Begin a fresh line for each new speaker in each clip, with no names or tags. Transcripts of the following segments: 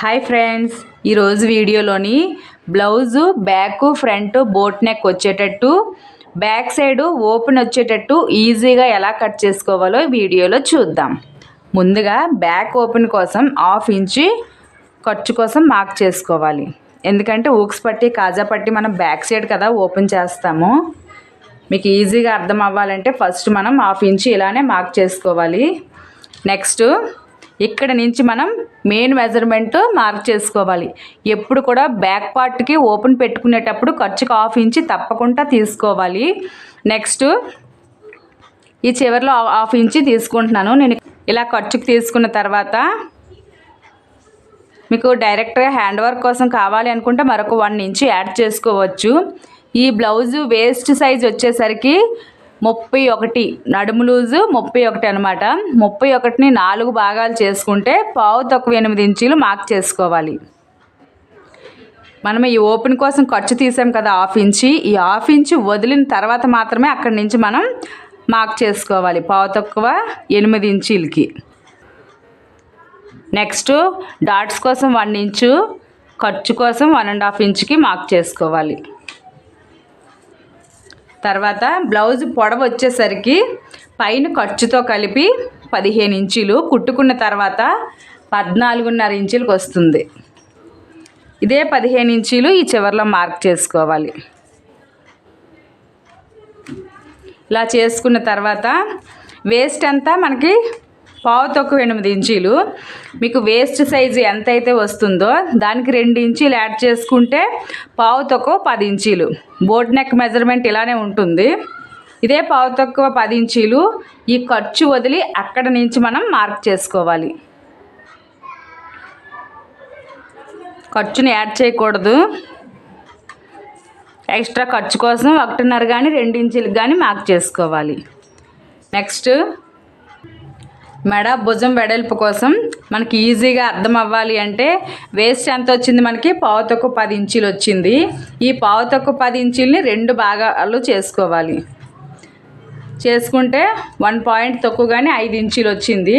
Hi friends, ఈరోజు వీడియోలోని blouse back front boat neck వచ్చేటట్టు బ్యాక్ సైడ్ ఓపెన్ వచ్చేటట్టు ఈజీగా ఎలా కట్ చేసుకోవాలో వీడియోలో చూద్దాం. ముందుగా బ్యాక్ ఓపెన్ కోసం 1/2 ఇంచు ఖర్చు కోసం మార్క్ చేసుకోవాలి. ఎందుకంటే ఊక్స్ పట్టి కాజా పట్టి మనం బ్యాక్ సైడ్ కదా ఓపెన్ చేస్తాము. మీకు ఈజీగా అర్థం అవ్వాలంటే ఫస్ట్ మనం 1/2 ఇంచు ఇలానే మార్క్ చేసుకోవాలి. నెక్స్ట్ ఇక్కడ నుంచి మనం మెయిన్ మెజర్మెంట్ మార్క్ చేసుకోవాలి. ఎప్పుడు కూడా బ్యాక్ పార్ట్కి ఓపెన్ పెట్టుకునేటప్పుడు ఖర్చుకు 1/2 ఇంచు తప్పకుండా తీసుకోవాలి. నెక్స్ట్ ఈ చివరిలో 1/2 ఇంచు తీసుకుంటున్నాను. నేను ఇలా ఖర్చుకు తీసుకున్న తర్వాత మీకు డైరెక్ట్గా హ్యాండ్ వర్క్ కోసం కావాలి అనుకుంటే మరొక 1 ఇంచు యాడ్ చేసుకోవచ్చు. ఈ బ్లౌజు వేస్ట్ సైజ్ వచ్చేసరికి 31, నడుము లూజు 31 అనమాట. 31ని 4 భాగాలు చేసుకుంటే పావు తక్కువ 8 ఇంచులు మార్క్ చేసుకోవాలి. మనం ఈ ఓపెన్ కోసం ఖర్చు తీసాం కదా 1/2 ఇంచు, ఈ 1/2 ఇంచు వదిలిన తర్వాత మాత్రమే అక్కడి నుంచి మనం మార్క్ చేసుకోవాలి పావు తక్కువ 8 ఇంచులకి. నెక్స్ట్ డాట్స్ కోసం 1 ఇంచు, ఖర్చు కోసం 1.5 ఇంచుకి మార్క్ చేసుకోవాలి. తర్వాత బ్లౌజ్ పొడవు వచ్చేసరికి పైన ఖర్చుతో కలిపి 15 ఇంచులు, కుట్టుకున్న తర్వాత 14.5 ఇంచులకు వస్తుంది. ఇదే 15 ఇంచులు ఈ చివరిలో మార్క్ చేసుకోవాలి. ఇలా చేసుకున్న తర్వాత వేస్ట్ అంతా మనకి పావు తక్కువ 8 ఇంచులు. మీకు వేస్ట్ సైజు ఎంత అయితే వస్తుందో దానికి 2 ఇంచులు యాడ్ చేసుకుంటే పావు తక్కువ 10 ఇంచులు. బోట్ నెక్ మెజర్మెంట్ ఇలానే ఉంటుంది. ఇదే పావు తక్కువ 10 ఇంచులు ఈ ఖర్చు వదిలి అక్కడ నుంచి మనం మార్క్ చేసుకోవాలి. ఖర్చుని యాడ్ చేయకూడదు. ఎక్స్ట్రా ఖర్చు కోసం 1.5 కానీ 2 ఇంచులకు కానీ మార్క్ చేసుకోవాలి. నెక్స్ట్ మెడ భుజం వెడల్పు కోసం మనకి ఈజీగా అర్థం అవ్వాలి అంటే వేస్ట్ ఎంత వచ్చింది, మనకి పావు తక్కువ 10 ఇంచులు వచ్చింది. ఈ పావు తక్కువ 10 ఇంచుల్ని 2 భాగాలు చేసుకోవాలి. చేసుకుంటే 1 పాయింట్ తక్కువగానే 5 ఇంచులు వచ్చింది.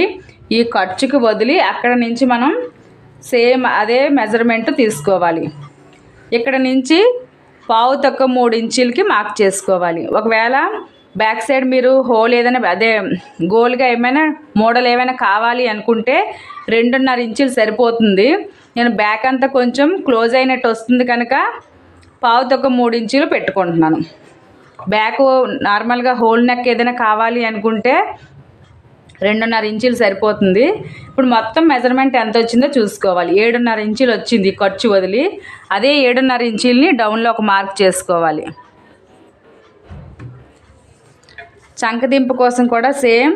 ఈ ఖర్చుకు వదిలి అక్కడ నుంచి మనం సేమ్ అదే మెజర్మెంట్ తీసుకోవాలి. ఇక్కడ నుంచి పావు తక్కువ 3 ఇంచులకి మార్క్ చేసుకోవాలి. ఒకవేళ బ్యాక్ సైడ్ మీరు హోల్ ఏదైనా అదే గోల్గా ఏమైనా మోడల్ ఏమైనా కావాలి అనుకుంటే 2.5 ఇంచులు సరిపోతుంది. నేను బ్యాక్ అంతా కొంచెం క్లోజ్ అయినట్టు వస్తుంది కనుక పావు తక్కువ 3 ఇంచులు పెట్టుకుంటున్నాను. బ్యాక్ నార్మల్గా హోల్ నెక్ ఏదైనా కావాలి అనుకుంటే 2.5 ఇంచులు సరిపోతుంది. ఇప్పుడు మొత్తం మెజర్మెంట్ ఎంత వచ్చిందో చూసుకోవాలి. 7.5 ఇంచులు వచ్చింది ఖర్చు వదిలి. అదే 7.5 ఇంచుల్ని డౌన్లో ఒక మార్క్ చేసుకోవాలి. చంకదింపు కోసం కూడా సేమ్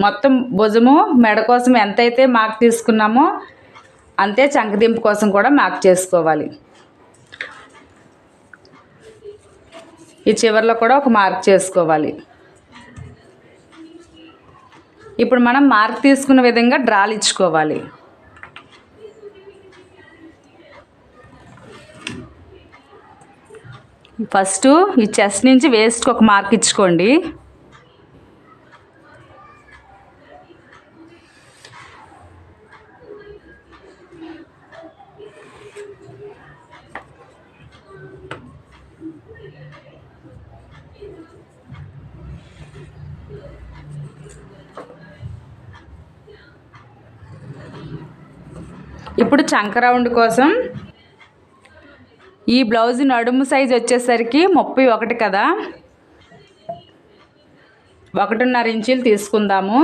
మొత్తం భుజము మెడ కోసం ఎంతైతే మార్క్ తీసుకున్నామో అంతే చంకదింపు కోసం కూడా మార్క్ చేసుకోవాలి. ఈ చివరిలో కూడా ఒక మార్క్ చేసుకోవాలి. ఇప్పుడు మనం మార్క్ తీసుకున్న విధంగా డ్రాలు ఇచ్చుకోవాలి. ఫస్ట్ ఈ చెస్ట్ నుంచి వేస్ట్కి ఒక మార్క్ ఇచ్చుకోండి. ఇప్పుడు చంక రౌండ్ కోసం ఈ బ్లౌజ్ నడుము సైజ్ వచ్చేసరికి 31 కదా, 1.5 ఇంచులు తీసుకుందాము.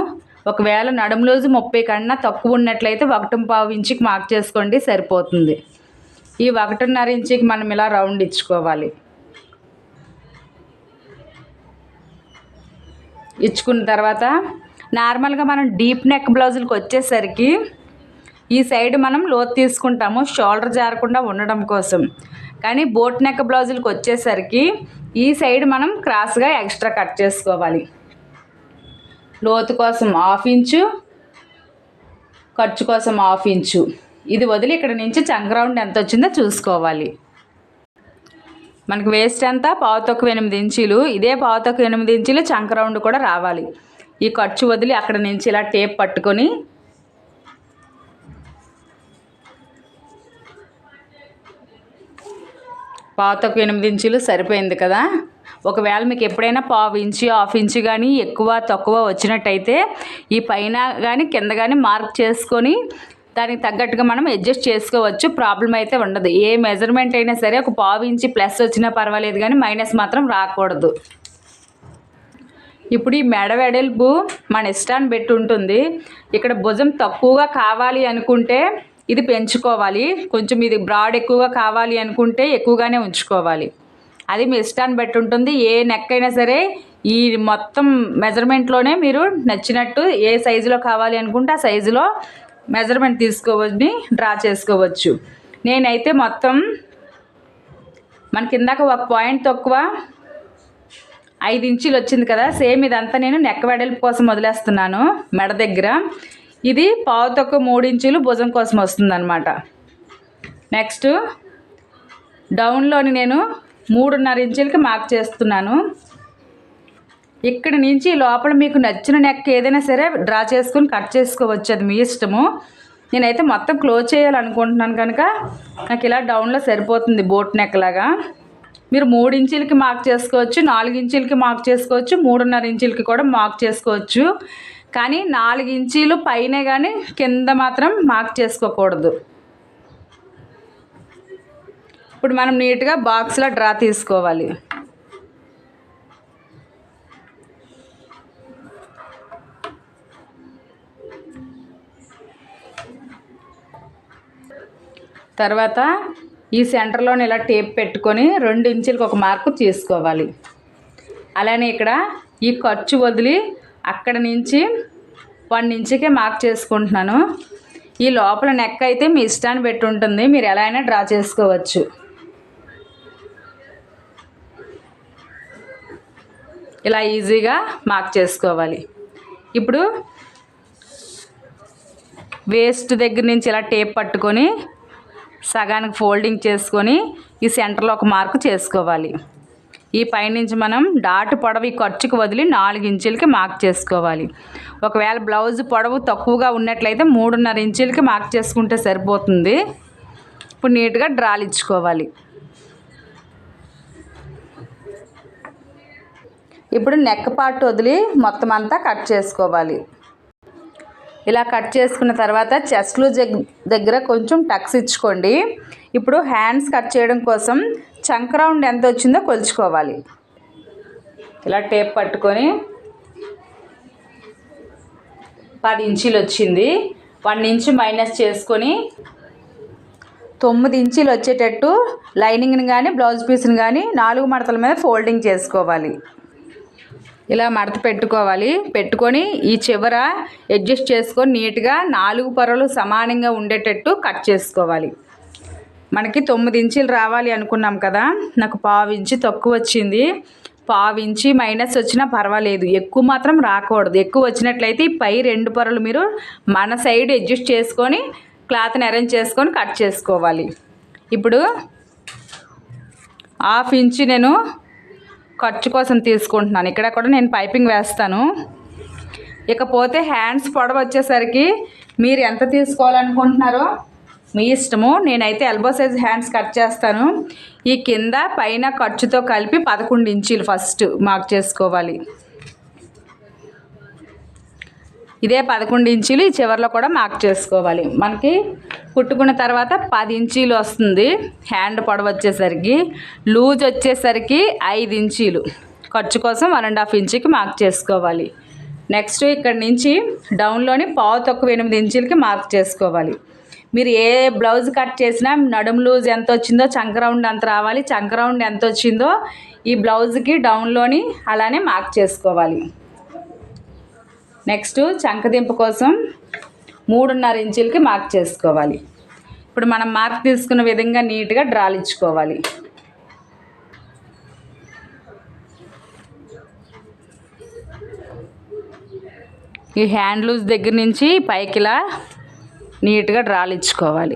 ఒకవేళ నడుము లూజు 30 కన్నా తక్కువ ఉన్నట్లయితే 1.5 ఇంచుకి మార్క్ చేసుకోండి, సరిపోతుంది. ఈ 1.5 ఇంచుకి మనం ఇలా రౌండ్ ఇచ్చుకోవాలి. ఇచ్చుకున్న తర్వాత నార్మల్గా మనం డీప్ నెక్ బ్లౌజులకు వచ్చేసరికి ఈ సైడ్ మనం లోతు తీసుకుంటాము షోల్డర్ జారకుండా ఉండడం కోసం. కానీ బోట్ నెక్ బ్లౌజులకు వచ్చేసరికి ఈ సైడ్ మనం క్రాస్గా ఎక్స్ట్రా కట్ చేసుకోవాలి. లోతు కోసం 1/2 ఇంచు, ఖర్చు కోసం 1/2 ఇంచు. ఇది వదిలి ఇక్కడ నుంచి చంక రౌండ్ ఎంత వచ్చిందో చూసుకోవాలి. మనకు వేస్ట్ ఎంత పావు తక్కువ 8 ఇంచులు. ఇదే పావు తక్కువ 8 ఇంచులు చంక రౌండ్ కూడా రావాలి. ఈ ఖర్చు వదిలి అక్కడ నుంచి ఇలా టేప్ పట్టుకొని పావు తక్కువ 8 ఇంచులు సరిపోయింది కదా. ఒకవేళ మీకు ఎప్పుడైనా పావు ఇంచు హాఫ్ ఇంచు కానీ ఎక్కువ తక్కువ వచ్చినట్టయితే ఈ పైన కానీ కింద కానీ మార్క్ చేసుకొని దానికి తగ్గట్టుగా మనం అడ్జస్ట్ చేసుకోవచ్చు. ప్రాబ్లం అయితే ఉండదు. ఏ మెజర్మెంట్ అయినా సరే ఒక పావు ఇంచు ప్లస్ వచ్చినా పర్వాలేదు కానీ మైనస్ మాత్రం రాకూడదు. ఇప్పుడు ఈ మెడ వెడల్పు మన ఇష్టాన్ని పెట్టి ఉంటుంది. ఇక్కడ భుజం తక్కువగా కావాలి అనుకుంటే ఇది పెంచుకోవాలి, కొంచెం ఇది బ్రాడ్ ఎక్కువగా కావాలి అనుకుంటే ఎక్కువగానే ఉంచుకోవాలి. అది మీ ఇష్టాన్ని బట్టి ఉంటుంది. ఏ నెక్ అయినా సరే ఈ మొత్తం మెజర్మెంట్లోనే మీరు నచ్చినట్టు ఏ సైజులో కావాలి అనుకుంటే ఆ సైజులో మెజర్మెంట్ తీసుకోవచ్చి డ్రా చేసుకోవచ్చు. నేనైతే మొత్తం మనకి ఇందాక ఒక పాయింట్ తక్కువ 5 ఇంచులు వచ్చింది కదా, సేమ్ ఇదంతా నేను నెక్ వెడల్పు కోసం వదిలేస్తున్నాను. మెడ దగ్గర ఇది పావు తక్కువ 3 ఇంచులు భుజం కోసం వస్తుంది అనమాట. నెక్స్ట్ డౌన్లోని నేను 3.5 ఇంచులకి మార్క్ చేస్తున్నాను. ఇక్కడ నుంచి లోపల మీకు నచ్చిన నెక్ ఏదైనా సరే డ్రా చేసుకొని కట్ చేసుకోవచ్చు, అది మీ ఇష్టము. నేనైతే మొత్తం క్లోజ్ చేయాలనుకుంటున్నాను కనుక నాకు ఇలా డౌన్లో సరిపోతుంది బోట్ నెక్ లాగా. మీరు 3 ఇంచులకి మార్క్ చేసుకోవచ్చు, 4 ఇంచులకి మార్క్ చేసుకోవచ్చు, 3.5 ఇంచులకి కూడా మార్క్ చేసుకోవచ్చు. కానీ 4 ఇంచులు పైనే కానీ కింద మాత్రం మార్క్ చేసుకోకూడదు. ఇప్పుడు మనం నీట్గా బాక్స్లో డ్రా తీసుకోవాలి. తర్వాత ఈ సెంటర్లోనే ఇలా టేప్ పెట్టుకొని 2 ఇంచులకు ఒక మార్కు తీసుకోవాలి. అలానే ఇక్కడ ఈ ఖర్చు వదిలి అక్కడ నుంచి 1 ఇంచుకే మార్క్ చేసుకుంటున్నాను. ఈ లోపల నెక్ అయితే మీ ఇష్టాన్ని పెట్టి ఉంటుంది, మీరు ఎలా అయినా డ్రా చేసుకోవచ్చు. ఇలా ఈజీగా మార్క్ చేసుకోవాలి. ఇప్పుడు వేస్ట్ దగ్గర నుంచి ఇలా టేప్ పట్టుకొని సగానికి ఫోల్డింగ్ చేసుకొని ఈ సెంటర్లో ఒక మార్కు చేసుకోవాలి. ఈ పైనుంచి మనం డాట్ పొడవు ఈ ఖర్చుకు వదిలి 4 ఇంచులకి మార్క్ చేసుకోవాలి. ఒకవేళ బ్లౌజ్ పొడవు తక్కువగా ఉన్నట్లయితే 3.5 ఇంచులకి మార్క్ చేసుకుంటే సరిపోతుంది. ఇప్పుడు నీట్గా డ్రాలు ఇచ్చుకోవాలి. ఇప్పుడు నెక్ పార్ట్ వదిలి మొత్తం అంతా కట్ చేసుకోవాలి. ఇలా కట్ చేసుకున్న తర్వాత చెస్ట్ లూజ్ దగ్గర కొంచెం టక్స్ ఇచ్చుకోండి. ఇప్పుడు హ్యాండ్స్ కట్ చేయడం కోసం చంక్ రౌండ్ ఎంత వచ్చిందో కొలుచుకోవాలి. ఇలా టేప్ పట్టుకొని 10 ఇంచులు వచ్చింది, 1 ఇంచు మైనస్ చేసుకొని 9 ఇంచులు వచ్చేటట్టు లైనింగ్ని కానీ బ్లౌజ్ పీస్ని కానీ 4 మడతల మీద ఫోల్డింగ్ చేసుకోవాలి. ఇలా మడత పెట్టుకొని ఈ చివర అడ్జస్ట్ చేసుకొని నీట్గా 4 పొరలు సమానంగా ఉండేటట్టు కట్ చేసుకోవాలి. మనకి 9 ఇంచులు రావాలి అనుకున్నాం కదా, నాకు పావు ఇంచు తక్కువ వచ్చింది. పావు ఇంచు మైనస్ వచ్చినా పర్వాలేదు, ఎక్కువ మాత్రం రాకూడదు. ఎక్కువ వచ్చినట్లయితే ఈ పై 2 పొరలు మీరు మన సైడ్ అడ్జస్ట్ చేసుకొని క్లాత్ని అరేంజ్ చేసుకొని కట్ చేసుకోవాలి. ఇప్పుడు 1/2 ఇంచు నేను ఖర్చు కోసం తీసుకుంటున్నాను. ఇక్కడ కూడా నేను పైపింగ్ వేస్తాను. ఇకపోతే హ్యాండ్స్ పొడవు వచ్చేసరికి మీరు ఎంత తీసుకోవాలనుకుంటున్నారో మీ ఇష్టము. నేనైతే ఎల్బో సైజ్ హ్యాండ్స్ కట్ చేస్తాను. ఈ కింద పైన ఖర్చుతో కలిపి 11 ఇంచులు ఫస్ట్ మార్క్ చేసుకోవాలి. ఇదే 11 ఇంచులు ఈ చివరిలో కూడా మార్క్ చేసుకోవాలి. మనకి కుట్టుకున్న తర్వాత 10 ఇంచులు వస్తుంది హ్యాండ్ పొడవు వచ్చేసరికి. లూజ్ వచ్చేసరికి 5 ఇంచులు, ఖర్చు కోసం 1.5 ఇంచుకి మార్క్ చేసుకోవాలి. నెక్స్ట్ ఇక్కడ నుంచి డౌన్లోని పావు తక్కువ 8 ఇంచులకి మార్క్ చేసుకోవాలి. మీరు ఏ బ్లౌజ్ కట్ చేసినా నడుము లూజ్ ఎంత వచ్చిందో చంక రౌండ్ అంత రావాలి. చంక రౌండ్ ఎంత వచ్చిందో ఈ బ్లౌజ్కి డౌన్లోని అలానే మార్క్ చేసుకోవాలి. నెక్స్ట్ చంకదింపు కోసం 3.5 ఇంచులకి మార్క్ చేసుకోవాలి. ఇప్పుడు మనం మార్క్ తీసుకున్న విధంగా నీట్గా డ్రాలు ఇచ్చుకోవాలి. ఈ హ్యాండ్ లూజ్ దగ్గర నుంచి పైకిలా నీట్గా డ్రాలు ఇచ్చుకోవాలి.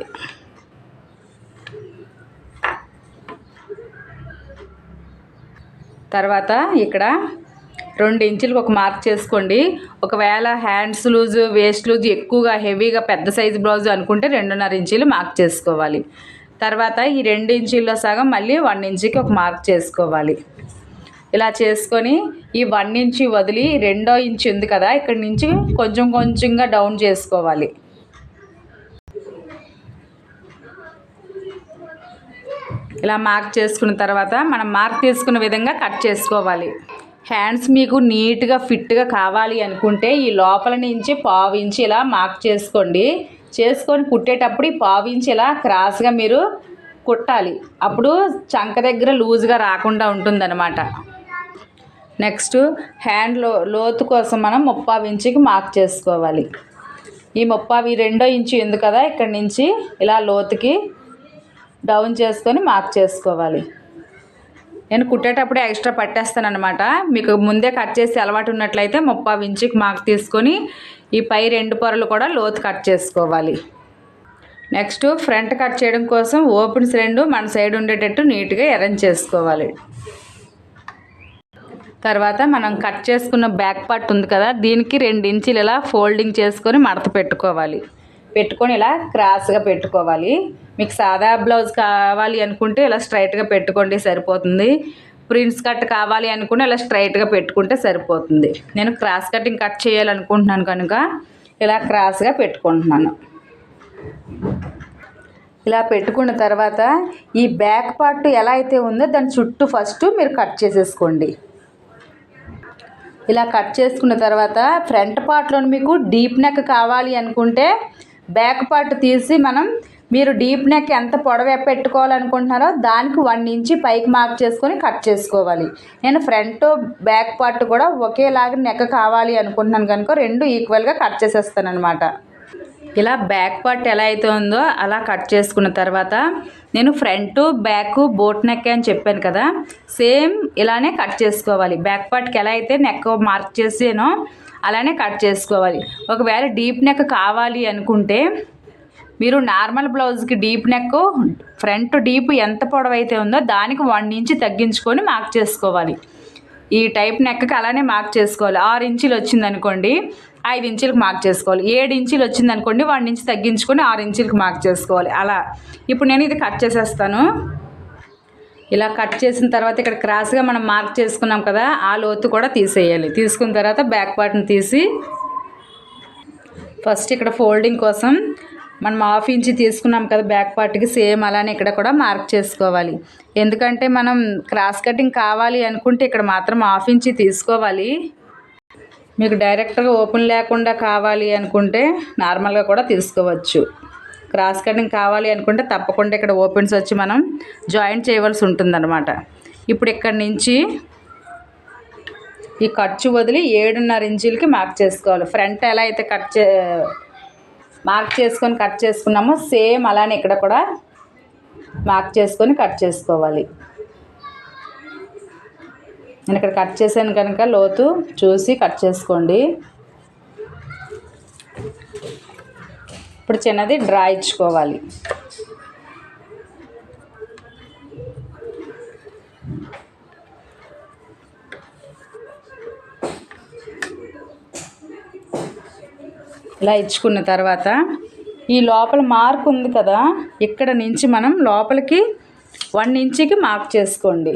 తర్వాత ఇక్కడ 2 ఇంచులకు ఒక మార్క్ చేసుకోండి. ఒకవేళ హ్యాండ్స్ లూజు వేస్ట్ లూజ్ ఎక్కువగా హెవీగా పెద్ద సైజు బ్లౌజ్ అనుకుంటే 2.5 ఇంచులు మార్క్ చేసుకోవాలి. తర్వాత ఈ 2 ఇంచీల్లో సగం మళ్ళీ 1 ఇంచుకి ఒక మార్క్ చేసుకోవాలి. ఇలా చేసుకొని ఈ 1 ఇంచు వదిలి 2వ ఇంచు ఉంది కదా, ఇక్కడి నుంచి కొంచెం కొంచెంగా డౌన్ చేసుకోవాలి. ఇలా మార్క్ చేసుకున్న తర్వాత మనం మార్క్ తీసుకున్న విధంగా కట్ చేసుకోవాలి. హ్యాండ్స్ మీకు నీట్గా ఫిట్గా కావాలి అనుకుంటే ఈ లోపల నుంచి 1/2 ఇంచు ఇలా మార్క్ చేసుకోండి. చేసుకొని కుట్టేటప్పుడు ఈ 1/2 ఇంచు ఇలా క్రాస్గా మీరు కుట్టాలి. అప్పుడు చంక దగ్గర లూజ్గా రాకుండా ఉంటుందన్నమాట. నెక్స్ట్ హ్యాండ్ లోతు కోసం మనం 3/4 ఇంచుకి మార్క్ చేసుకోవాలి. ఈ 3/4 2వ ఇంచు ఉంది కదా, ఇక్కడి నుంచి ఇలా లోతుకి డౌన్ చేసుకొని మార్క్ చేసుకోవాలి. నేను కుట్టేటప్పుడే ఎక్స్ట్రా పట్టేస్తాను అనమాట. మీకు ముందే కట్ చేసి అలవాటు ఉన్నట్లయితే 3/4 ఇంచుకి మార్క్ తీసుకొని ఈ పై 2 పొరలు కూడా లోతు కట్ చేసుకోవాలి. నెక్స్ట్ ఫ్రంట్ కట్ చేయడం కోసం ఓపెన్స్ 2 మన సైడ్ ఉండేటట్టు నీట్గా అరేంజ్ చేసుకోవాలి. తర్వాత మనం కట్ చేసుకున్న బ్యాక్ పార్ట్ ఉంది కదా, దీనికి 2 ఇంచులు ఇలా ఫోల్డింగ్ చేసుకొని మడత పెట్టుకోవాలి. పెట్టుకొని ఇలా క్రాస్గా పెట్టుకోవాలి. మీకు సాదా బ్లౌజ్ కావాలి అనుకుంటే ఇలా స్ట్రైట్గా పెట్టుకోండి, సరిపోతుంది. ప్రిన్స్ కట్ కావాలి అనుకుంటే ఇలా స్ట్రైట్గా పెట్టుకుంటే సరిపోతుంది. నేను క్రాస్ కటింగ్ కట్ చేయాలనుకుంటున్నాను కనుక ఇలా క్రాస్గా పెట్టుకుంటున్నాను. ఇలా పెట్టుకున్న తర్వాత ఈ బ్యాక్ పార్ట్ ఎలా అయితే ఉందో దాని చుట్టూ ఫస్ట్ మీరు కట్ చేసేసుకోండి. ఇలా కట్ చేసుకున్న తర్వాత ఫ్రంట్ పార్ట్లో మీకు డీప్ నెక్ కావాలి అనుకుంటే బ్యాక్ పార్ట్ తీసి మీరు డీప్ నెక్ ఎంత పొడవు పెట్టుకోవాలనుకుంటున్నారో దానికి 1 ఇంచు పైకి మార్క్ చేసుకొని కట్ చేసుకోవాలి. నేను ఫ్రంట్ బ్యాక్ పార్ట్ కూడా ఒకేలాగా నెక్ కావాలి అనుకుంటున్నాను కనుక 2 ఈక్వల్గా కట్ చేసేస్తాను అనమాట. ఇలా బ్యాక్ పార్ట్ ఎలా అయితే ఉందో అలా కట్ చేసుకున్న తర్వాత నేను ఫ్రంట్ బ్యాక్ బోట్ నెక్ అని చెప్పాను కదా, సేమ్ ఇలానే కట్ చేసుకోవాలి. బ్యాక్ పార్ట్కి ఎలా అయితే నెక్ మార్క్ చేసానో అలానే కట్ చేసుకోవాలి. ఒకవేళ డీప్ నెక్ కావాలి అనుకుంటే మీరు నార్మల్ బ్లౌజ్కి డీప్ నెక్ ఫ్రంట్ డీప్ ఎంత పొడవైతే ఉందో దానికి 1 ఇంచు తగ్గించుకొని మార్క్ చేసుకోవాలి. ఈ టైప్ నెక్కి అలానే మార్క్ చేసుకోవాలి. 6 ఇంచులు వచ్చింది అనుకోండి 5 ఇంచులకు మార్క్ చేసుకోవాలి. 7 ఇంచులు వచ్చింది అనుకోండి 1 ఇంచు తగ్గించుకొని 6 ఇంచులకు మార్క్ చేసుకోవాలి. అలా ఇప్పుడు నేను ఇది కట్ చేసేస్తాను. ఇలా కట్ చేసిన తర్వాత ఇక్కడ క్రాస్గా మనం మార్క్ చేసుకున్నాం కదా, ఆ లోతు కూడా తీసేయాలి. తీసుకున్న తర్వాత బ్యాక్ పార్ట్ని తీసి ఫస్ట్ ఇక్కడ ఫోల్డింగ్ కోసం మనం 1/2 ఇంచు తీసుకున్నాం కదా బ్యాక్ పార్ట్కి, సేమ్ అలానే ఇక్కడ కూడా మార్క్ చేసుకోవాలి. ఎందుకంటే మనం క్రాస్ కటింగ్ కావాలి అనుకుంటే ఇక్కడ మాత్రం 1/2 ఇంచు తీసుకోవాలి. మీకు డైరెక్ట్గా ఓపెన్ లేకుండా కావాలి అనుకుంటే నార్మల్గా కూడా తీసుకోవచ్చు. క్రాస్ కటింగ్ కావాలి అనుకుంటే తప్పకుండా ఇక్కడ ఓపెన్స్ వచ్చి మనం జాయింట్ చేయవలసి ఉంటుందన్నమాట. ఇప్పుడు ఇక్కడి నుంచి ఈ ఖర్చు వదిలి 7.5 ఇంచులకి మార్క్ చేసుకోవాలి. ఫ్రంట్ ఎలా అయితే మార్క్ చేసుకొని కట్ చేసుకున్నామో సేమ్ అలానే ఇక్కడ కూడా మార్క్ చేసుకొని కట్ చేసుకోవాలి. నేను ఇక్కడ కట్ చేశాను కనుక లోతు చూసి కట్ చేసుకోండి. ఇప్పుడు చిన్నది డ్రా ఇచ్చుకోవాలి. ఇలా ఇచ్చుకున్న తర్వాత ఈ లోపల మార్క్ ఉంది కదా, ఇక్కడ నుంచి మనం లోపలికి 1 ఇంచుకి మార్క్ చేసుకోండి.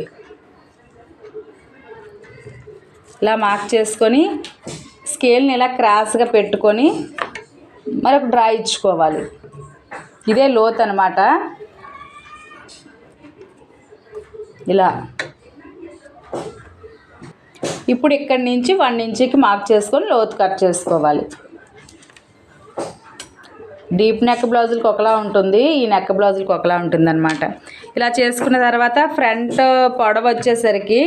ఇలా మార్క్ చేసుకొని స్కేల్ని ఇలా క్రాస్గా పెట్టుకొని మరొక డ్రా ఇచ్చుకోవాలి. ఇదే లోత్ అన్నమాట. ఇలా ఇప్పుడు ఇక్కడి నుంచి 1 ఇంచుకి మార్క్ చేసుకొని లోతు కట్ చేసుకోవాలి. డీప్ నెక్ బ్లౌజులకి ఒకలా ఉంటుంది, ఈ నెక్ బ్లౌజులకి ఒకలా ఉంటుందన్నమాట. ఇలా చేసుకున్న తర్వాత ఫ్రంట్ పొడవు వచ్చేసరికి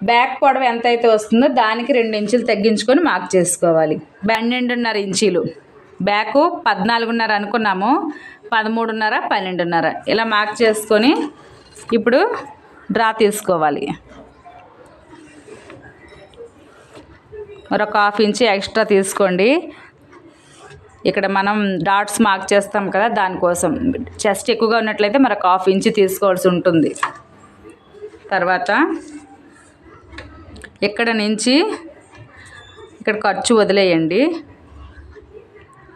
బ్యాక్ పొడవు ఎంత అయితే వస్తుందో దానికి 2 ఇంచులు తగ్గించుకొని మార్క్ చేసుకోవాలి. 12.5 ఇంచీలు, బ్యాక్ 14.5 అనుకున్నాము, 13.5 12.5 ఇలా మార్క్ చేసుకొని ఇప్పుడు డ్రా తీసుకోవాలి. మరొక 1/2 ఇంచు ఎక్స్ట్రా తీసుకోండి. ఇక్కడ మనం డాట్స్ మార్క్ చేస్తాం కదా, దానికోసం చెస్ట్ ఎక్కువగా ఉన్నట్లయితే మరొక 1/2 ఇంచు తీసుకోవాల్సి ఉంటుంది. తర్వాత ఇక్కడ నుంచి ఇక్కడ ఖర్చు వదిలేయండి.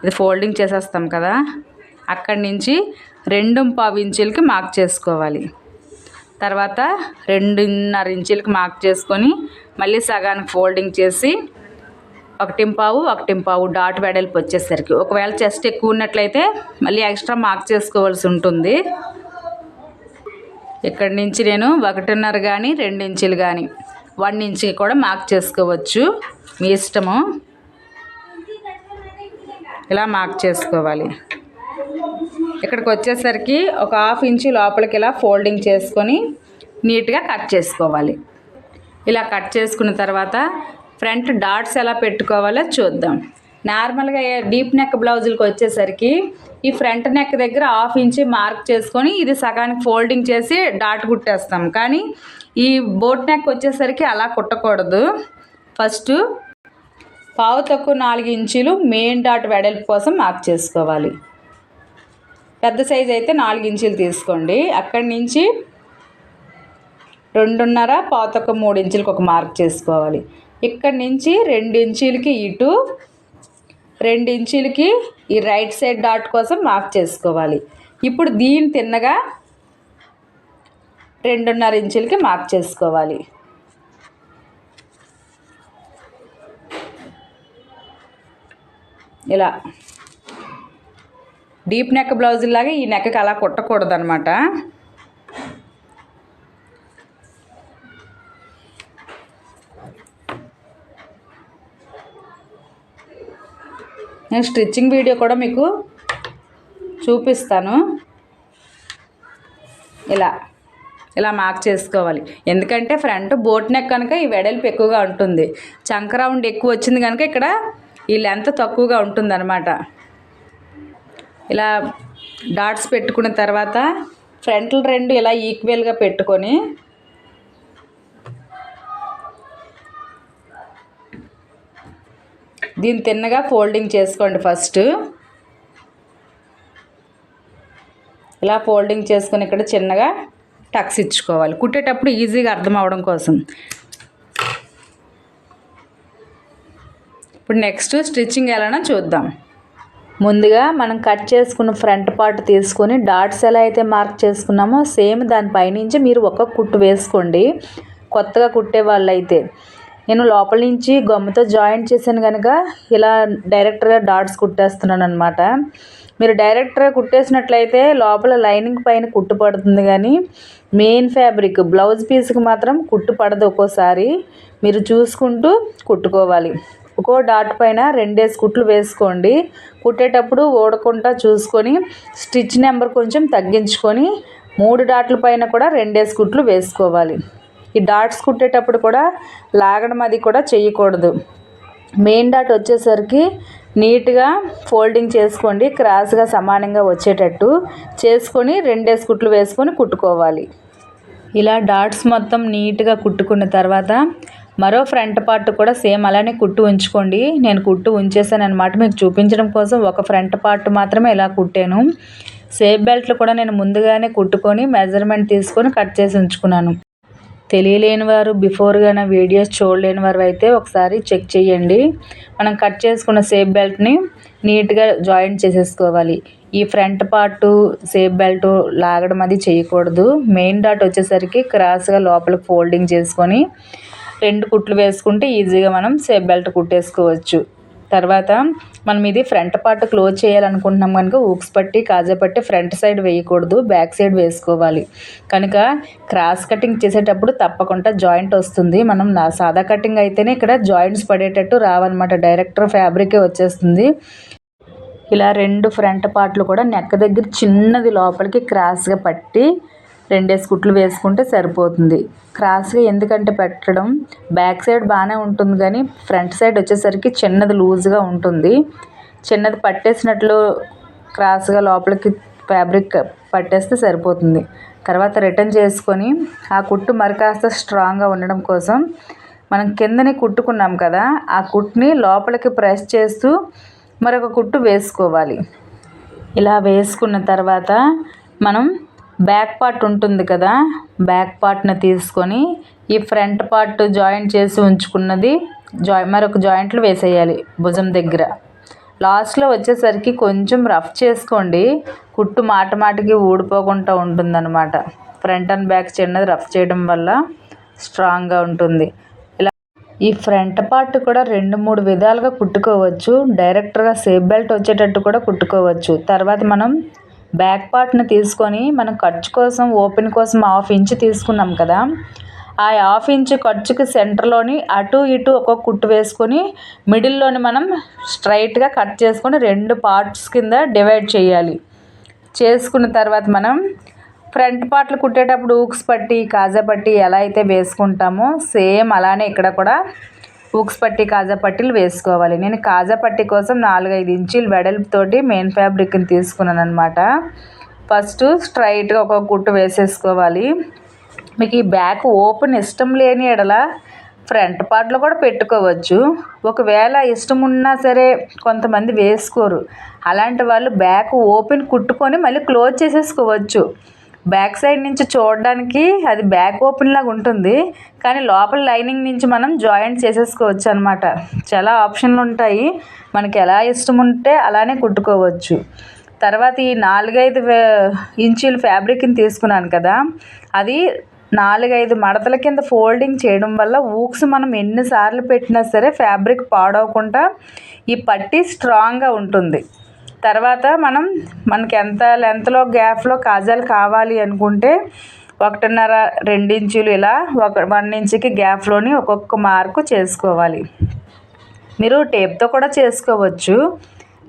ఇది ఫోల్డింగ్ చేసేస్తాం కదా, అక్కడి నుంచి 2.5 ఇంచులకి మార్క్ చేసుకోవాలి. తర్వాత 2.5 ఇంచులకి మార్క్ చేసుకొని మళ్ళీ సగానికి ఫోల్డింగ్ చేసి 1.5 డాట్ వెడల్పు వచ్చేసరికి, ఒకవేళ చెస్ట్ ఎక్కువ ఉన్నట్లయితే మళ్ళీ ఎక్స్ట్రా మార్క్ చేసుకోవాల్సి ఉంటుంది. ఇక్కడి నుంచి నేను 1.5 కానీ 2 ఇంచులు కానీ 1 ఇంచుకి కూడా మార్క్ చేసుకోవచ్చు, మీ ఇష్టము. ఇలా మార్క్ చేసుకోవాలి. ఇక్కడికి వచ్చేసరికి ఒక 1/2 ఇంచు లోపలికి ఇలా ఫోల్డింగ్ చేసుకొని నీట్గా కట్ చేసుకోవాలి. ఇలా కట్ చేసుకున్న తర్వాత ఫ్రంట్ డాట్స్ ఎలా పెట్టుకోవాలో చూద్దాం. నార్మల్గా డీప్ నెక్ బ్లౌజులకు వచ్చేసరికి ఈ ఫ్రంట్ నెక్ దగ్గర 1/2 ఇంచు మార్క్ చేసుకొని ఇది సగానికి ఫోల్డింగ్ చేసి డాట్ కుట్టేస్తాం. కానీ ఈ బోట్ నెక్ వచ్చేసరికి అలా కుట్టకూడదు. ఫస్ట్ 4 ఇంచులు మెయిన్ డాట్ వెడల్పు కోసం మార్క్ చేసుకోవాలి. పెద్ద సైజు అయితే 4 ఇంచులు తీసుకోండి. అక్కడి నుంచి 2.5 3 ఇంచులకు ఒక మార్క్ చేసుకోవాలి. ఇక్కడి నుంచి 2 ఇంచులకి ఇటు, 2 ఇంచులకి ఈ రైట్ సైడ్ డాట్ కోసం మార్క్ చేసుకోవాలి. ఇప్పుడు దీన్ని తిన్నగా 2.5 ఇంచులకి మార్క్ చేసుకోవాలి. ఇలా డీప్ నెక్ బ్లౌజులాగా ఈ నెక్కి అలా కుట్టకూడదు అనమాట. నేను స్టిచ్చింగ్ వీడియో కూడా మీకు చూపిస్తాను. ఇలా మార్క్ చేసుకోవాలి. ఎందుకంటే ఫ్రంట్ బోట్ నెక్ కనుక ఈ వెడల్పు ఎక్కువగా ఉంటుంది, చంక రౌండ్ ఎక్కువ వచ్చింది కనుక ఇక్కడ ఈ లెంత్ తక్కువగా ఉంటుంది అన్నమాట. ఇలా డాట్స్ పెట్టుకున్న తర్వాత ఫ్రంట్లు 2 ఇలా ఈక్వల్గా పెట్టుకొని దీన్ని తిన్నగా ఫోల్డింగ్ చేసుకోండి. ఫస్ట్ ఇలా ఫోల్డింగ్ చేసుకొని ఇక్కడ చిన్నగా టక్స్ ఇచ్చుకోవాలి, కుట్టేటప్పుడు ఈజీగా అర్థం అవడం కోసం. ఇప్పుడు నెక్స్ట్ స్టిచ్చింగ్ ఎలానో చూద్దాం. ముందుగా మనం కట్ చేసుకున్న ఫ్రంట్ పార్ట్ తీసుకొని డాట్స్ ఎలా అయితే మార్క్ చేసుకున్నామో సేమ్ దానిపైనుంచి మీరు ఒక కుట్టు వేసుకోండి. కొత్తగా కుట్టే వాళ్ళైతే నేను లోపల నుంచి గమ్ముతో జాయింట్ చేశాను కనుక ఇలా డైరెక్ట్గా డాట్స్ కుట్టేస్తున్నాను అనమాట. మీరు డైరెక్ట్గా కుట్టేసినట్లయితే లోపల లైనింగ్ పైన కుట్టు పడుతుంది, కానీ మెయిన్ ఫ్యాబ్రిక్ బ్లౌజ్ పీస్కి మాత్రం కుట్టు పడదు. ఒక్కోసారి మీరు చూసుకుంటూ కుట్టుకోవాలి. ఒక్కో డాట్ పైన 2 కుట్లు వేసుకోండి. కుట్టేటప్పుడు ఓడకుండా చూసుకొని స్టిచ్ నెంబర్ కొంచెం తగ్గించుకొని 3 డాట్ల పైన కూడా 2 కుట్లు వేసుకోవాలి. ఈ డాట్స్ కుట్టేటప్పుడు కూడా లాగడం అది కూడా చేయకూడదు. మెయిన్ డాట్ వచ్చేసరికి నీట్గా ఫోల్డింగ్ చేసుకోండి, క్రాస్గా సమానంగా వచ్చేటట్టు చేసుకొని 2 కుట్లు వేసుకొని కుట్టుకోవాలి. ఇలా డాట్స్ మొత్తం నీట్గా కుట్టుకున్న తర్వాత మరో ఫ్రంట్ పార్ట్ కూడా సేమ్ అలానే కుట్టు ఉంచుకోండి. నేను కుట్టు ఉంచేసాను అనమాట, మీకు చూపించడం కోసం ఒక ఫ్రంట్ పార్ట్ మాత్రమే ఇలా కుట్టాను. సేఫ్ బెల్ట్లు కూడా నేను ముందుగానే కుట్టుకొని మెజర్మెంట్ తీసుకొని కట్ చేసి ఉంచుకున్నాను. తెలియలేని వారు బిఫోర్గా నా వీడియోస్ చూడలేని వారు అయితే ఒకసారి చెక్ చేయండి. మనం కట్ చేసుకున్న సేఫ్ బెల్ట్ని నీట్గా జాయింట్ చేసేసుకోవాలి. ఈ ఫ్రంట్ పార్ట్ సేఫ్ బెల్ట్ లాగడం అది చేయకూడదు. మెయిన్ డాట్ వచ్చేసరికి క్రాస్గా లోపలికి ఫోల్డింగ్ చేసుకొని 2 కుట్లు వేసుకుంటే ఈజీగా మనం సేఫ్ బెల్ట్ కుట్టేసుకోవచ్చు. తర్వాత మనం ఇది ఫ్రంట్ పార్ట్ క్లోజ్ చేయాలనుకుంటున్నాం కనుక ఊక్స్ పట్టి కాజా పట్టి ఫ్రంట్ సైడ్ వేయకూడదు, బ్యాక్ సైడ్ వేసుకోవాలి. కనుక క్రాస్ కటింగ్ చేసేటప్పుడు తప్పకుండా జాయింట్ వస్తుంది. మనం సాదా కటింగ్ అయితేనే ఇక్కడ జాయింట్స్ పడేటట్టు రావన్నమాట, డైరెక్ట్ ఫ్యాబ్రికే వచ్చేస్తుంది. ఇలా 2 ఫ్రంట్ పార్ట్లు కూడా నెక్ దగ్గర చిన్నది లోపలికి క్రాస్గా పట్టి 2 కుట్లు వేసుకుంటే సరిపోతుంది. క్రాస్గా ఎందుకంటే పెట్టడం బ్యాక్ సైడ్ బాగానే ఉంటుంది, కానీ ఫ్రంట్ సైడ్ వచ్చేసరికి చిన్నది లూజ్గా ఉంటుంది. చిన్నది పట్టేసినట్లు క్రాస్గా లోపలికి ఫ్యాబ్రిక్ పట్టేస్తే సరిపోతుంది. తర్వాత రిటర్న్ చేసుకొని ఆ కుట్టు మరి కాస్త స్ట్రాంగ్గా ఉండడం కోసం మనం కిందని కుట్టుకున్నాం కదా, ఆ కుట్టుని లోపలికి ప్రెస్ చేస్తూ మరొక కుట్టు వేసుకోవాలి. ఇలా వేసుకున్న తర్వాత మనం బ్యాక్ పార్ట్ ఉంటుంది కదా, బ్యాక్ పార్ట్ని తీసుకొని ఈ ఫ్రంట్ పార్ట్ జాయింట్ చేసి ఉంచుకున్నది మరొక జాయింట్లు వేసేయాలి భుజం దగ్గర. లాస్ట్లో వచ్చేసరికి కొంచెం రఫ్ చేసుకోండి, కుట్టు మాట మాటికి ఊడిపోకుండా ఉంటుందన్నమాట. ఫ్రంట్ అండ్ బ్యాక్ చిన్నది రఫ్ చేయడం వల్ల స్ట్రాంగ్గా ఉంటుంది. ఇలా ఈ ఫ్రంట్ పార్ట్ కూడా 2-3 విధాలుగా కుట్టుకోవచ్చు. డైరెక్ట్గా సేఫ్ బెల్ట్ వచ్చేటట్టు కూడా కుట్టుకోవచ్చు. తర్వాత మనం బ్యాక్ పార్ట్ని తీసుకొని మనం ఖర్చు కోసం ఓపెన్ కోసం 1/2 ఇంచ్ తీసుకున్నాం కదా, ఆ 1/2 ఇంచ్ ఖర్చుకి సెంటర్లోని అటు ఇటు ఒక్కొక్క కుట్టు వేసుకొని మిడిల్లోని మనం స్ట్రైట్గా కట్ చేసుకొని 2 పార్ట్స్ కింద డివైడ్ చేయాలి. చేసుకున్న తర్వాత మనం ఫ్రంట్ పార్ట్లు కుట్టేటప్పుడు ఊక్స్ పట్టి కాజా పట్టి ఎలా అయితే వేసుకుంటామో సేమ్ అలానే ఇక్కడ కూడా ఊక్స్ పట్టి కాజా పట్టీలు వేసుకోవాలి. నేను కాజా పట్టి కోసం 4-5 ఇంచీలు వెడల్పుతోటి మెయిన్ ఫ్యాబ్రిక్ని తీసుకున్నాను అనమాట. ఫస్ట్ స్ట్రైట్గా ఒక్కొక్క కుట్టు వేసేసుకోవాలి. మీకు ఈ బ్యాక్ ఓపెన్ ఇష్టం లేని ఎడల ఫ్రంట్ పార్ట్లో కూడా పెట్టుకోవచ్చు. ఒకవేళ ఇష్టం ఉన్నా సరే కొంతమంది వేసుకోరు. అలాంటి వాళ్ళు బ్యాక్ ఓపెన్ కుట్టుకొని మళ్ళీ క్లోజ్ చేసేసుకోవచ్చు. బ్యాక్ సైడ్ నుంచి చూడడానికి అది బ్యాక్ ఓపెన్ లాగా ఉంటుంది, కానీ లోపల లైనింగ్ నుంచి మనం జాయింట్ చేసేసుకోవచ్చు అనమాట. చాలా ఆప్షన్లు ఉంటాయి, మనకి ఎలా ఇష్టం ఉంటే అలానే కుట్టుకోవచ్చు. తర్వాత ఈ 4-5 ఇంచీల ఫ్యాబ్రిక్ని తీసుకున్నాను కదా, అది 4-5 మడతల కింద ఫోల్డింగ్ చేయడం వల్ల ఊక్స్ మనం ఎన్నిసార్లు పెట్టినా సరే ఫ్యాబ్రిక్ పాడవకుండా ఈ పట్టీ స్ట్రాంగ్గా ఉంటుంది. తర్వాత మనకి ఎంత లెంత్లో గ్యాప్లో కాజాలు కావాలి అనుకుంటే 1.5-2 ఇంచులు ఇలా 1 ఇంచుకి గ్యాప్లోని ఒక్కొక్క మార్కు చేసుకోవాలి. మీరు టేప్తో కూడా చేసుకోవచ్చు.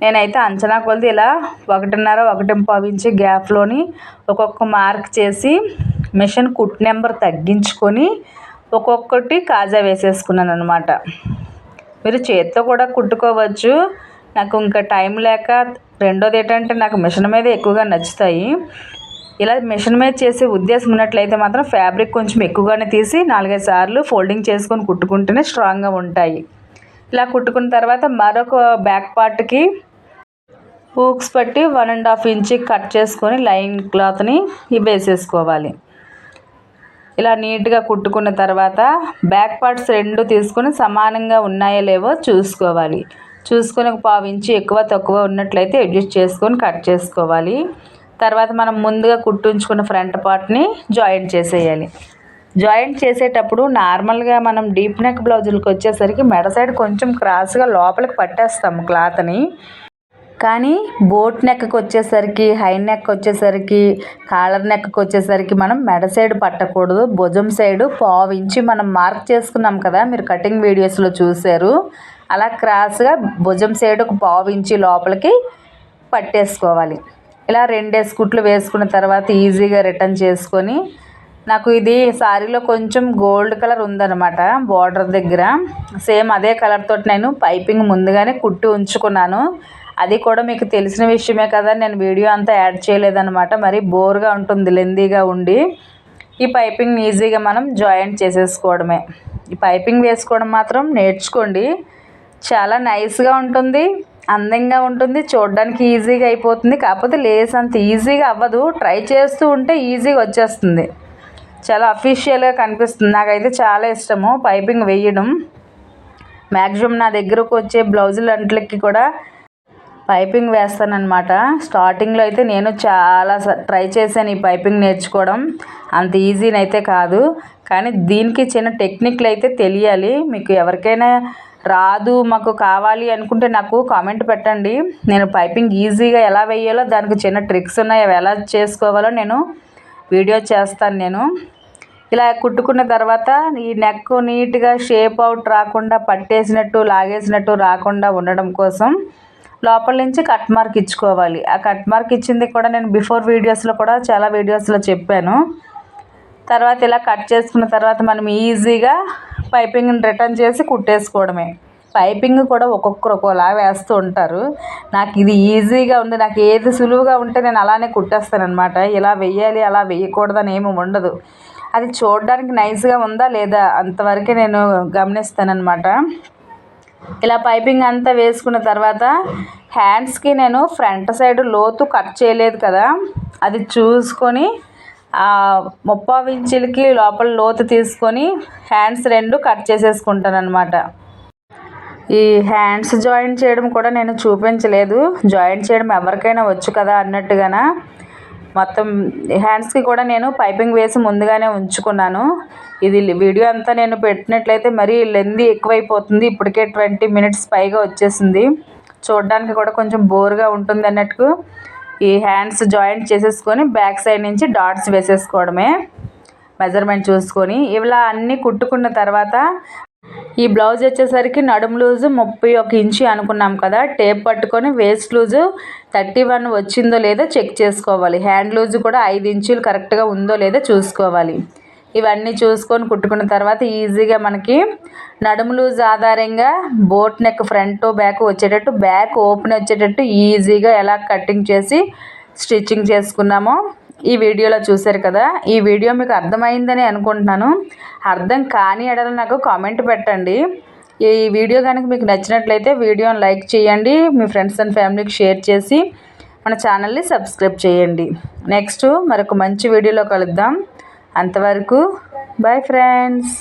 నేనైతే అంచనా కొలది ఇలా 1.5-1.25 ఇంచు గ్యాప్లోని ఒక్కొక్క మార్క్ చేసి మిషన్ కుట్ నెంబర్ తగ్గించుకొని ఒక్కొక్కటి కాజా వేసేసుకున్నాను అనమాట. మీరు చేత్తో కూడా కుట్టుకోవచ్చు. నాకు ఇంకా టైం లేక రెండోది ఏంటంటే నాకు మిషన్ మీద ఎక్కువగా నచ్చుతాయి. ఇలా మిషన్ మీద చేసే ఉద్దేశం ఉన్నట్లయితే మాత్రం ఫ్యాబ్రిక్ కొంచెం ఎక్కువగానే తీసి 4-5 సార్లు ఫోల్డింగ్ చేసుకొని కుట్టుకుంటేనే స్ట్రాంగ్గా ఉంటాయి. ఇలా కుట్టుకున్న తర్వాత మరొక బ్యాక్ పార్ట్కి హూక్స్ పట్టి 1.5 ఇంచ్ కట్ చేసుకొని లైన్ క్లాత్ని వేసేసుకోవాలి. ఇలా నీట్గా కుట్టుకున్న తర్వాత బ్యాక్ పార్ట్స్ 2 తీసుకొని సమానంగా ఉన్నాయో లేవో చూసుకోవాలి. చూసుకొని 1/4 ఇంచు ఎక్కువ తక్కువ ఉన్నట్లయితే అడ్జస్ట్ చేసుకొని కట్ చేసుకోవాలి. తర్వాత మనం ముందుగా కుట్టించుకున్న ఫ్రంట్ పార్ట్ని జాయింట్ చేసేయాలి. జాయింట్ చేసేటప్పుడు నార్మల్గా మనం డీప్ నెక్ బ్లౌజులకు వచ్చేసరికి మెడ సైడ్ కొంచెం క్రాస్గా లోపలికి పట్టేస్తాము క్లాత్ని. కానీ బోట్ నెక్కి వచ్చేసరికి, హై నెక్ వచ్చేసరికి, కాలర్ నెక్కి వచ్చేసరికి మనం మెడ సైడ్ పట్టకూడదు. భుజం సైడు 1/4 ఇంచు మనం మార్క్ చేసుకున్నాం కదా, మీరు కటింగ్ వీడియోస్లో చూశారు. అలా క్రాస్గా భుజం సైడ్ 1/4 ఇంచు లోపలికి పట్టేసుకోవాలి. ఇలా 2 కుట్లు వేసుకున్న తర్వాత ఈజీగా రిటర్న్ చేసుకొని, నాకు ఇది శారీలో కొంచెం గోల్డ్ కలర్ ఉందన్నమాట బార్డర్ దగ్గర. సేమ్ అదే కలర్ తోటి నేను పైపింగ్ ముందుగానే కుట్టి ఉంచుకున్నాను. అది కూడా మీకు తెలిసిన విషయమే కదా, నేను వీడియో అంతా యాడ్ చేయలేదన్నమాట. మరి బోర్గా ఉంటుంది లెందీగా ఉండి. ఈ పైపింగ్ ఈజీగా మనం జాయింట్ చేసేసుకోవడమే. ఈ పైపింగ్ వేసుకోవడం మాత్రం నేర్చుకోండి, చాలా నైస్గా ఉంటుంది, అందంగా ఉంటుంది, చూడడానికి ఈజీగా అయిపోతుంది. కాకపోతే లేస్ అంత ఈజీగా అవ్వదు, ట్రై చేస్తూ ఉంటే ఈజీగా వచ్చేస్తుంది. చాలా అఫీషియల్గా కనిపిస్తుంది. నాకైతే చాలా ఇష్టము పైపింగ్ వేయడం. మ్యాక్సిమం నా దగ్గరకు వచ్చే బ్లౌజులంట్లకి కూడా పైపింగ్ వేస్తానన్నమాట. స్టార్టింగ్లో అయితే నేను చాలా ట్రై చేశాను ఈ పైపింగ్ నేర్చుకోవడం. అంత ఈజీనైతే కాదు, కానీ దీనికి చిన్న టెక్నిక్లు అయితే తెలియాలి. మీకు ఎవరికైనా రాదు మాకు కావాలి అనుకుంటే నాకు కామెంట్ పెట్టండి. నేను పైపింగ్ ఈజీగా ఎలా వేయాలో దానికి చిన్న ట్రిక్స్ ఉన్నాయి, అవి ఎలా చేసుకోవాలో నేను వీడియో చేస్తాను. నేను ఇలా కుట్టుకున్న తర్వాత ఈ నెక్ నీట్గా షేప్ అవుట్ రాకుండా, పట్టేసినట్టు లాగేసినట్టు రాకుండా ఉండడం కోసం లోపల నుంచి కట్ మార్క్ ఇచ్చుకోవాలి. ఆ కట్ మార్క్ ఇచ్చింది కూడా నేను బిఫోర్ వీడియోస్లో కూడా చాలా వీడియోస్లో చెప్పాను. తర్వాత ఇలా కట్ చేసుకున్న తర్వాత మనం ఈజీగా పైపింగ్ని రిటర్న్ చేసి కుట్టేసుకోవడమే. పైపింగ్ కూడా ఒక్కొక్కరు ఒక్కోలా వేస్తూ ఉంటారు. నాకు ఇది ఈజీగా ఉంది, నాకు ఏది సులువుగా ఉంటే నేను అలానే కుట్టేస్తాను అనమాట. ఇలా వెయ్యాలి అలా వేయకూడదని ఏమి ఉండదు. అది చూడడానికి నైస్గా ఉందా లేదా అంతవరకే నేను గమనిస్తానన్నమాట. ఇలా పైపింగ్ అంతా వేసుకున్న తర్వాత హ్యాండ్స్కి నేను ఫ్రంట్ సైడ్ లోతు కట్ చేయలేదు కదా, అది చూసుకొని 30 ఇంచులకి లోపల లోతు తీసుకొని హ్యాండ్స్ 2 కట్ చేసేసుకుంటాను అనమాట. ఈ హ్యాండ్స్ జాయిన్ చేయడం కూడా నేను చూపించలేదు. జాయిన్ చేయడం ఎవరికైనా వచ్చు కదా అన్నట్టుగాన మొత్తం హ్యాండ్స్కి కూడా నేను పైపింగ్ వేసి ముందుగానే ఉంచుకున్నాను. ఇది వీడియో అంతా నేను పెట్టినట్లయితే మరీ లెంతీ ఎక్కువైపోతుంది. ఇప్పటికే 20 మినిట్స్ పైగా వచ్చేసింది. చూడడానికి కూడా కొంచెం బోర్గా ఉంటుంది అన్నట్టు ఈ హ్యాండ్స్ జాయింట్ చేసేసుకొని బ్యాక్ సైడ్ నుంచి డాట్స్ వేసేసుకోవడమే మెజర్మెంట్ చూసుకొని. ఇలా అన్నీ కుట్టుకున్న తర్వాత ఈ బ్లౌజ్ వచ్చేసరికి నడుము లూజు 31 ఇంచు అనుకున్నాం కదా. టేప్ పట్టుకొని వేస్ట్ లూజు 31 వచ్చిందో లేదో చెక్ చేసుకోవాలి. హ్యాండ్ లూజు కూడా 5 ఇంచులు కరెక్ట్గా ఉందో లేదో చూసుకోవాలి. ఇవన్నీ చూసుకొని కుట్టుకున్న తర్వాత ఈజీగా మనకి నడుము లూజ్ ఆధారంగా బోట్ నెక్ ఫ్రంట్ బ్యాక్ వచ్చేటట్టు, బ్యాక్ ఓపెన్ వచ్చేటట్టు ఈజీగా ఎలా కటింగ్ చేసి స్టిచ్చింగ్ చేసుకున్నామో ఈ వీడియోలో చూశారు కదా. ఈ వీడియో మీకు అర్థమైందని అనుకుంటున్నాను. అర్థం కాని ఎడల నాకు కామెంట్ పెట్టండి. ఈ వీడియో కనుక మీకు నచ్చినట్లయితే వీడియోని లైక్ చేయండి, మీ ఫ్రెండ్స్ అండ్ ఫ్యామిలీకి షేర్ చేసి మన ఛానల్ని సబ్స్క్రైబ్ చేయండి. నెక్స్ట్ మరొక మంచి వీడియోలో కలుద్దాం. అంతవరకు బాయ్ ఫ్రెండ్స్.